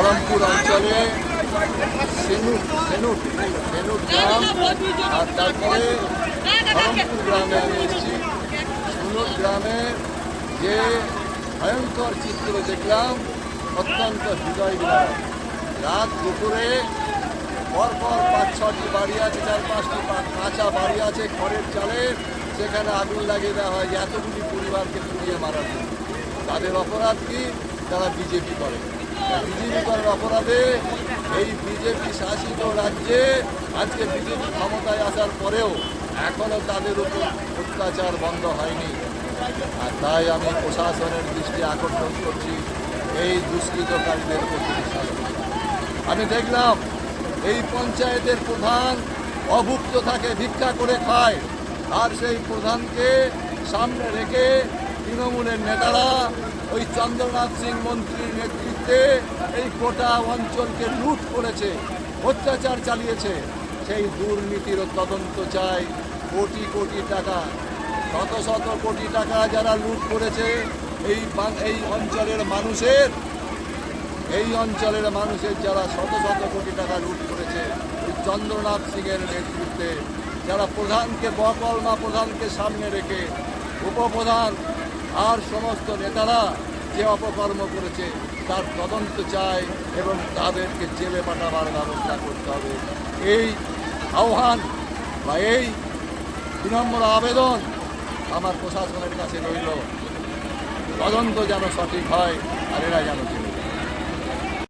ধরমপুর অঞ্চলে সেনুট গ্রাম, আর তারপরে ধরমপুর গ্রামে আমি এসেছি। সেনুট গ্রামে যে ভয়ঙ্কর চিত্র দেখলাম অত্যন্ত হৃদয় বিদারক। রাত দুপুরে পরপর 5-6টি বাড়ি আছে, 4-5টি কাঁচা বাড়ি আছে খড়ের চালে, সেখানে আগুন লাগিয়ে দেওয়া হয় এতগুলি পরিবারকে পুড়িয়ে মারার জন্য। তাদের অপরাধ কি? তারা বিজেপি করে। বিজেপি করার অপরাধে এই বিজেপি শাসিত রাজ্যে আজকে বিজেপি ক্ষমতায় আসার পরেও এখনও তাদের উপর অত্যাচার বন্ধ হয়নি। আর তাই আমি প্রশাসনের দৃষ্টি আকর্ষণ করছি এই দুষ্কৃতকারীদের প্রতি শাস্তি। আমি দেখলাম এই পঞ্চায়েতের প্রধান অভুক্ত থাকে, ভিক্ষা করে খায়, আর সেই প্রধানকে সামনে রেখে তৃণমূলের নেতারা ওই চন্দ্রনাথ সিং মন্ত্রীর নেতৃত্বে এই গোটা অঞ্চলকে লুট করেছে, অত্যাচার চালিয়েছে। সেই দুর্নীতির তদন্ত চাই। কোটি কোটি টাকা, শত শত কোটি টাকা যারা লুট করেছে এই অঞ্চলের মানুষের যারা শত শত কোটি টাকা লুট করেছে ওই চন্দ্রনাথ সিংয়ের নেতৃত্বে, যারা প্রধানকে বকলমা প্রধানকে সামনে রেখে উপপ্রধান আর সমস্ত নেতারা যে অপকর্ম করেছে তার তদন্ত চাই এবং তাদেরকে জেলে পাঠাবার ব্যবস্থা করতে হবে। এই আহ্বান বা এই বিনম্র আবেদন আমার প্রশাসনের কাছে রইল। তদন্ত যেন সঠিক হয় আর এরা যেন